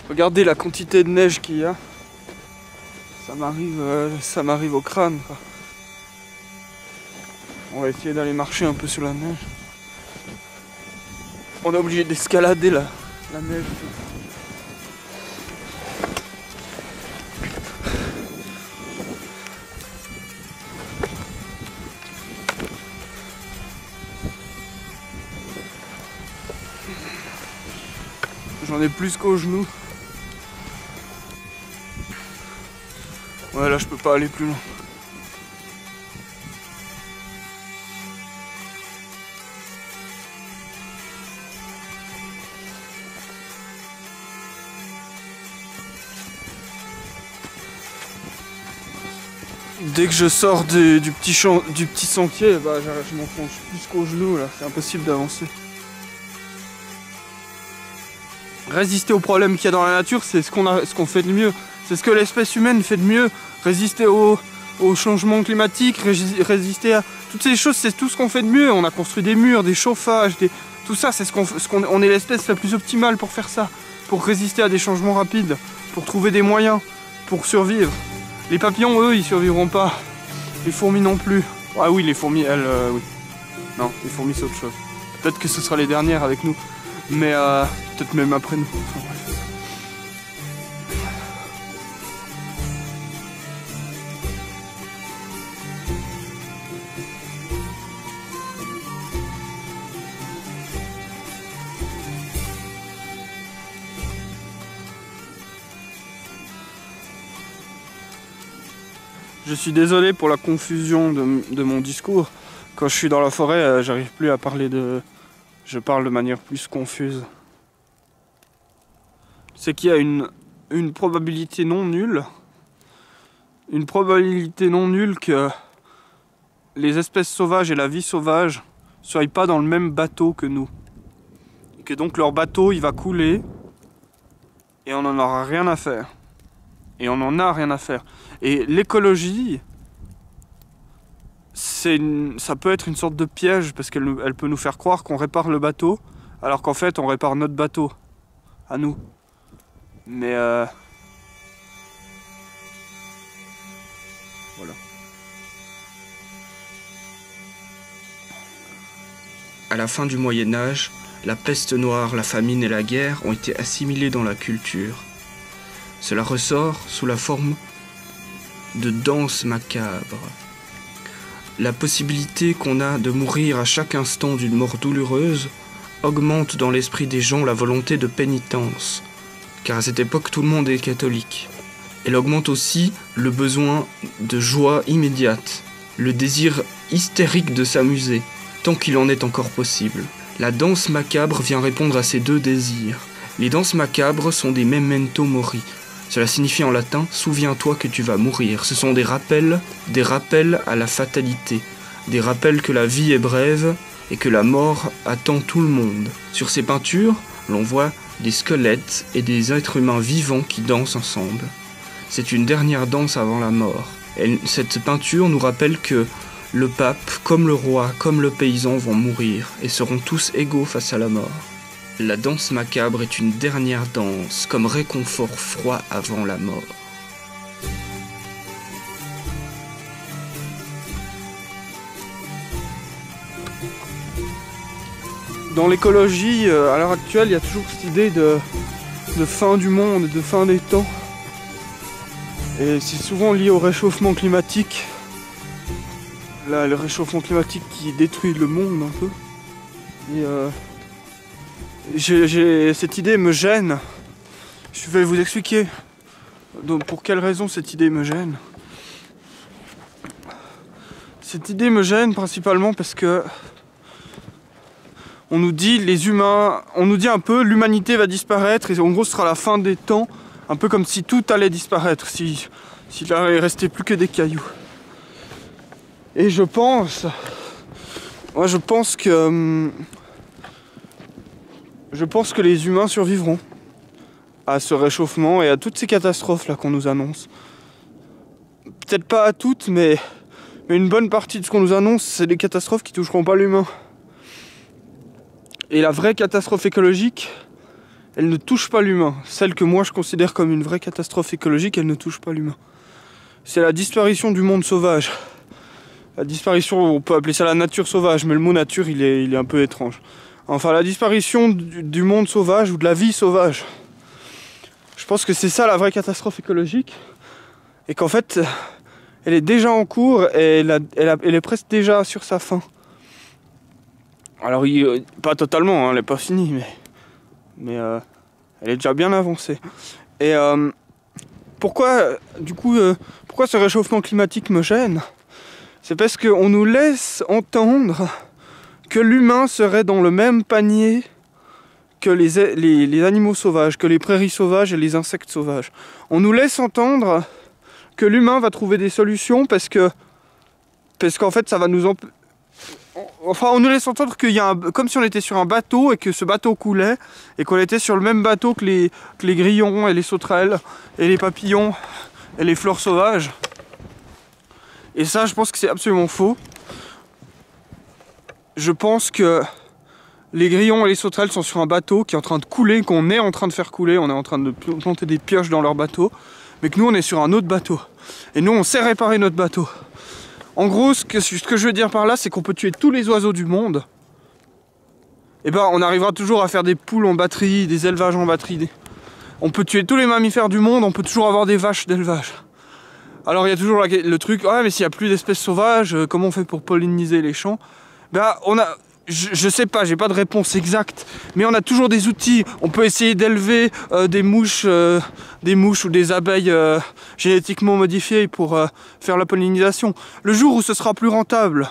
Regardez la quantité de neige qu'il y a. Ça m'arrive au crâne, quoi. On va essayer d'aller marcher un peu sur la neige. On est obligé d'escalader la neige. J'en ai plus qu'aux genoux. Ouais, là je peux pas aller plus loin. Dès que je sors du petit sentier, bah, je m'enfonce plus qu'aux genoux là, c'est impossible d'avancer. Résister aux problèmes qu'il y a dans la nature, c'est ce qu'on fait de mieux. C'est ce que l'espèce humaine fait de mieux. Résister au changement climatique, résister à toutes ces choses, c'est tout ce qu'on fait de mieux. On a construit des murs, des chauffages, tout ça, c'est on est l'espèce la plus optimale pour faire ça. Pour résister à des changements rapides, pour trouver des moyens, pour survivre. Les papillons, eux, ils survivront pas. Les fourmis non plus. Ah oui, les fourmis, elles, oui. Non, les fourmis, c'est autre chose. Peut-être que ce sera les dernières avec nous. Mais peut-être même après nous. Enfin, bref. Je suis désolé pour la confusion de mon discours. Quand je suis dans la forêt, j'arrive plus à parler de... Je parle de manière plus confuse. C'est qu'il y a une probabilité non nulle. Une probabilité non nulle que les espèces sauvages et la vie sauvage ne soient pas dans le même bateau que nous. Et que donc leur bateau, il va couler et on n'en aura rien à faire. Et on en a rien à faire. Et l'écologie, ça peut être une sorte de piège parce qu'elle peut nous faire croire qu'on répare le bateau alors qu'en fait on répare notre bateau à nous. Mais voilà. À la fin du Moyen-Âge, la peste noire, la famine et la guerre ont été assimilées dans la culture. Cela ressort sous la forme de danses macabres. La possibilité qu'on a de mourir à chaque instant d'une mort douloureuse augmente dans l'esprit des gens la volonté de pénitence, car à cette époque tout le monde est catholique. Elle augmente aussi le besoin de joie immédiate, le désir hystérique de s'amuser, tant qu'il en est encore possible. La danse macabre vient répondre à ces deux désirs. Les danses macabres sont des memento mori. Cela signifie en latin « souviens-toi que tu vas mourir ». Ce sont des rappels à la fatalité, des rappels que la vie est brève et que la mort attend tout le monde. Sur ces peintures, l'on voit des squelettes et des êtres humains vivants qui dansent ensemble. C'est une dernière danse avant la mort. Cette peinture nous rappelle que le pape, comme le roi, comme le paysan vont mourir et seront tous égaux face à la mort. La danse macabre est une dernière danse, comme réconfort froid avant la mort. Dans l'écologie, à l'heure actuelle, il y a toujours cette idée de fin du monde, de fin des temps. Et c'est souvent lié au réchauffement climatique. Là, le réchauffement climatique qui détruit le monde un peu. Et cette idée me gêne. Je vais vous expliquer pour quelle raison cette idée me gêne. Cette idée me gêne principalement parce que on nous dit un peu l'humanité va disparaître et en gros ce sera la fin des temps, un peu comme si tout allait disparaître, s'il allait rester plus que des cailloux. Et je pense que les humains survivront à ce réchauffement et à toutes ces catastrophes là qu'on nous annonce. Peut-être pas à toutes, mais une bonne partie de ce qu'on nous annonce, c'est des catastrophes qui toucheront pas l'humain. Et la vraie catastrophe écologique, elle ne touche pas l'humain. Celle que moi je considère comme une vraie catastrophe écologique, elle ne touche pas l'humain. C'est la disparition du monde sauvage. La disparition, on peut appeler ça la nature sauvage, mais le mot nature, il est un peu étrange. Enfin, la disparition du monde sauvage ou de la vie sauvage. Je pense que c'est ça la vraie catastrophe écologique. Et qu'en fait, elle est déjà en cours et elle est presque déjà sur sa fin. Alors, pas totalement, hein, elle n'est pas finie, mais elle est déjà bien avancée. Et pourquoi ce réchauffement climatique me gêne ? C'est parce qu'on nous laisse entendre que l'humain serait dans le même panier que les animaux sauvages, que les prairies sauvages et les insectes sauvages. On nous laisse entendre que l'humain va trouver des solutions parce qu'en fait ça va nous Enfin, on nous laisse entendre qu'il y a comme si on était sur un bateau et que ce bateau coulait et qu'on était sur le même bateau que les grillons et les sauterelles et les papillons et les fleurs sauvages. Et ça, je pense que c'est absolument faux. Je pense que les grillons et les sauterelles sont sur un bateau qui est en train de couler, qu'on est en train de faire couler, on est en train de planter des pioches dans leur bateau, mais que nous on est sur un autre bateau. Et nous on sait réparer notre bateau. En gros, ce que je veux dire par là, c'est qu'on peut tuer tous les oiseaux du monde. Et ben on arrivera toujours à faire des poules en batterie, des élevages en batterie. On peut tuer tous les mammifères du monde, on peut toujours avoir des vaches d'élevage. Alors il y a toujours le truc, ouais mais s'il n'y a plus d'espèces sauvages, comment on fait pour polliniser les champs ? Ben je sais pas, j'ai pas de réponse exacte, mais on a toujours des outils. On peut essayer d'élever des mouches ou des abeilles génétiquement modifiées pour faire la pollinisation. Le jour où ce sera plus rentable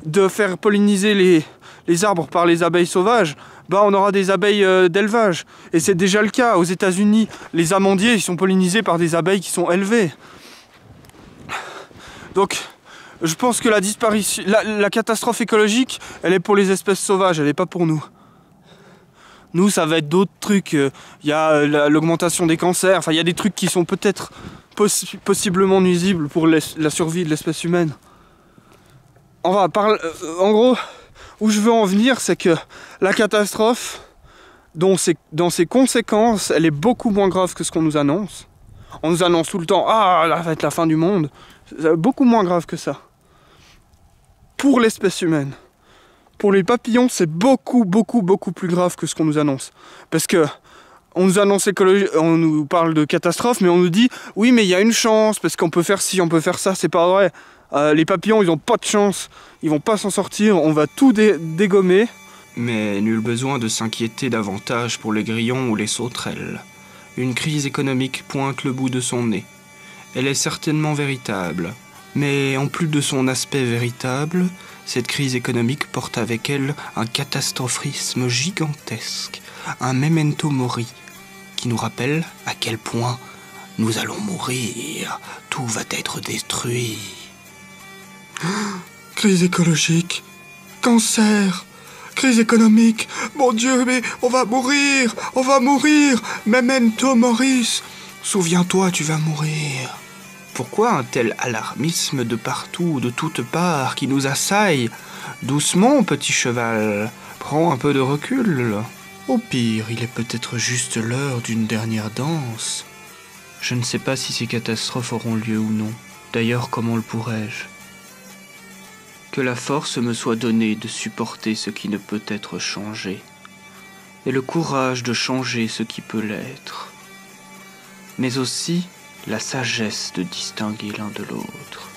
de faire polliniser les arbres par les abeilles sauvages, bah on aura des abeilles d'élevage. Et c'est déjà le cas. Aux États-Unis, les amandiers ils sont pollinisés par des abeilles qui sont élevées. Donc, je pense que la catastrophe écologique, elle est pour les espèces sauvages, elle n'est pas pour nous. Nous, ça va être d'autres trucs. Il y a l'augmentation des cancers, enfin, il y a des trucs qui sont peut-être possiblement nuisibles pour la survie de l'espèce humaine. En gros, où je veux en venir, c'est que la catastrophe, dans ses conséquences, elle est beaucoup moins grave que ce qu'on nous annonce. On nous annonce tout le temps, ah, ça va être la fin du monde. C'est beaucoup moins grave que ça. Pour l'espèce humaine. Pour les papillons, c'est beaucoup plus grave que ce qu'on nous annonce. Parce que on nous annonce on nous parle de catastrophe, mais on nous dit oui, mais il y a une chance parce qu'on peut faire ci, on peut faire ça. C'est pas vrai. Les papillons, ils ont pas de chance. Ils vont pas s'en sortir. On va tout dégommer. Mais nul besoin de s'inquiéter davantage pour les grillons ou les sauterelles. Une crise économique pointe le bout de son nez. Elle est certainement véritable. Mais en plus de son aspect véritable, cette crise économique porte avec elle un catastrophisme gigantesque, un memento mori, qui nous rappelle à quel point nous allons mourir, tout va être détruit. Crise écologique, cancer, crise économique, mon Dieu, mais on va mourir, memento mori, souviens-toi, tu vas mourir. Pourquoi un tel alarmisme de partout, de toutes parts, qui nous assaille ? Doucement, petit cheval, prends un peu de recul. Au pire, il est peut-être juste l'heure d'une dernière danse. Je ne sais pas si ces catastrophes auront lieu ou non. D'ailleurs, comment le pourrais-je ? Que la force me soit donnée de supporter ce qui ne peut être changé, et le courage de changer ce qui peut l'être, mais aussi la sagesse de distinguer l'un de l'autre.